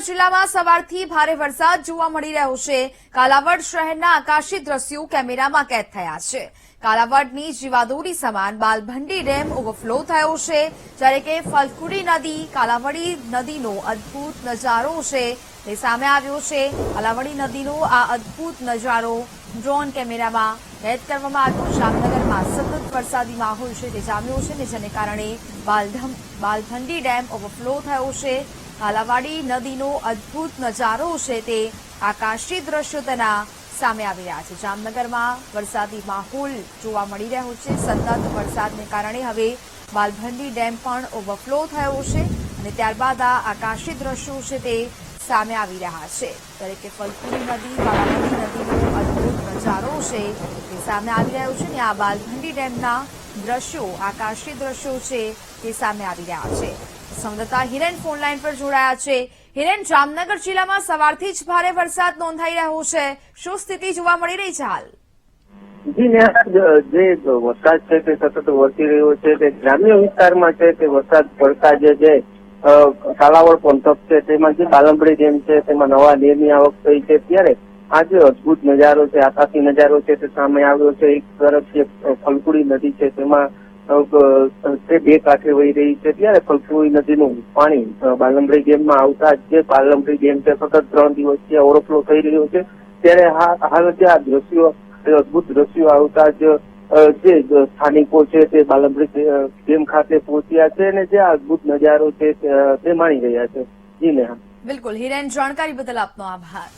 જિલ્લામાં સવારથી ભારે વરસાદ જોવા મળી રહ્યો છે। કાલાવડ શહેરના આકાશી દ્રશ્યો કેમેરામાં કેદ થયા છે। કાલાવડની જીવાદોરી સમાન બાલભંડી ડેમ ઓવરફ્લો થયો છે, જ્યારે કે ફલકુડી નદી કાલાવડી નદીનો અદભુત નજારો છે તે સામે આવ્યો છે। કાલાવડી નદીનો આ અદભુત નજારો ડ્રોન કેમેરામાં કેદ કરવામાં આવ્યો। જામનગરમાં સતત વરસાદી માહોલ છે તે જામ્યો છે ને જેને કારણે બાલભંડી ડેમ ઓવરફ્લો થયો છે। કાલાવાડી નદીનો અદભુત નજારો છે તે આકાશી દ્રશ્યો તેના સામે આવી રહ્યા છે। જામનગરમાં વરસાદી માહોલ જોવા મળી રહ્યો છે। સતત વરસાદને કારણે હવે બાલભંડી ડેમ પણ ઓવરફ્લો થયો છે અને ત્યારબાદ આ આકાશી દ્રશ્યો છે તે સામે આવી રહ્યા છે। ત્યારે કે ફલકુડી નદી કાલાવડી નદીનો અદભુત નજારો છે તે સામે આવી રહ્યો છે અને આ બાલભંડી ડેમના દ્રશ્યો આકાશી દ્રશ્યો છે તે સામે આવી રહ્યા છે। સંવાદદાતા હિરેન ફોન લાઈન પર જોડાયા છે। હિરેન, જામનગર જિલ્લામાં સવારથી જ ભારે વરસાદ નોંધાઈ રહ્યો છે, શું સ્થિતિ જોવા મળી રહી છે હાલ? જી, જે વરસાદ છે તે સતત વરસી રહ્યો છે તે ગ્રામ્ય વિસ્તારમાં છે તે વરસાદ પડતા જે કાલાવડ પંથક છે તેમાં જે બાલંબડી ડેમ છે તેમાં નવા નીરની આવક થઈ છે, ત્યારે આ જે અદભુત નજારો છે આકાશી નજારો છે તે સામે આવ્યો છે। એક તરફ જે ફલકુડી નદી છે તેમાં તે બે કાંઠે વહી રહી છે, ત્યારે ફલકુડી નદીનું પાણી બાલંબડી ડેમમાં આવતા જે બાલંબડી ડેમ છે સતત 3 દિવસથી ઓવરફ્લો થઈ રહ્યો છે। ત્યારે હાલ જે આ દ્રશ્યો અદભુત દ્રશ્યો આવતા જ જે સ્થાનિકો છે તે બાલંબડી ડેમ ખાતે પહોંચ્યા છે અને જે અદભુત નજારો છે તે માણી રહ્યા છે। જી નેહા, બિલકુલ હિરેન, જાણકારી બદલ આપનો આભાર।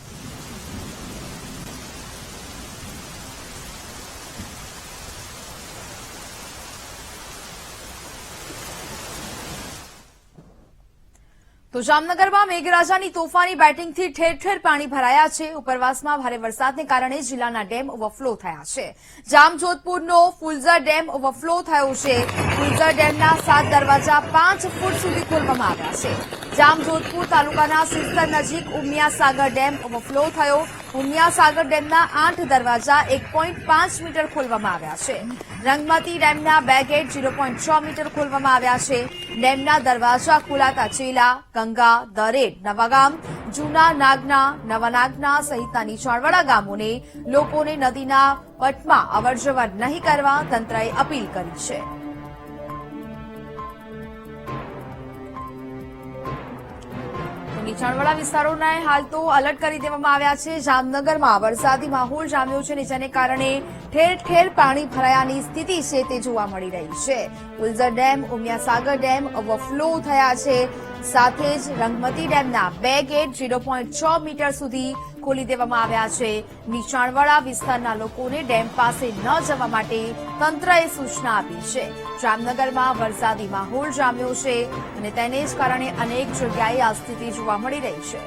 તો જામનગરમાં મેઘરાજાની તોફાની બેટિંગથી ઠેર ઠેર પાણી ભરાયા છે। ઉપરવાસમાં ભારે વરસાદને કારણે જિલ્લાના ડેમ ઓવરફ્લો થયા છે। જામજોધપુરનો ફુલઝર ડેમ ઓવરફ્લો થયો છે। ફુલઝર ડેમના 7 દરવાજા 5 ફૂટ સુધી ખોલવામાં આવ્યા છે। જામજોધપુર તાલુકાના સિસ્તર નજીક ઉમિયા સાગર ડેમ ઓવરફ્લો થયો। ઉમિયા સાગર ડેમના 8 દરવાજા 1.5 મીટર ખોલવામાં આવ્યા છે। રંગમતી ડેમના 2 ગેટ 0.6 મીટર ખોલવામાં આવ્યા છે। ડેમના દરવાજા ખોલાતા ચેલા, ગંગા, દરેડ, નવાગામ, જૂના નાગના, નવા નાગના સહિતના નીચાણવાળા ગામોને લોકોને નદીના પટમાં અવરજવર નહીં કરવા તંત્રએ અપીલ કરી છે। નીચાણવાળા વિસ્તારોને હાલ તો એલર્ટ કરી દેવામાં આવ્યા છે। જામનગરમાં વરસાદી માહોલ જામ્યો છે અને જેને કારણે ઠેર ઠેર પાણી ભરાયાની સ્થિતિ છે તે જોવા મળી રહી છે। ફુલઝર ડેમ, ઉમિયા સાગર ડેમ ઓવરફ્લો થયા છે, સાથે જ રંગમતી ડેમના 2 ગેટ 0.6 મીટર સુધી ખોલી દેવામાં આવ્યા છે। નીચાણવાળા વિસ્તારના લોકોને ડેમ પાસે ન જવા માટે તંત્રએ સૂચના આપી છે। જામનગરમાં વરસાદી માહોલ જામ્યો છે અને તેને જ કારણે અનેક જગ્યાએ આ સ્થિતિ જોવા મળી રહી છે।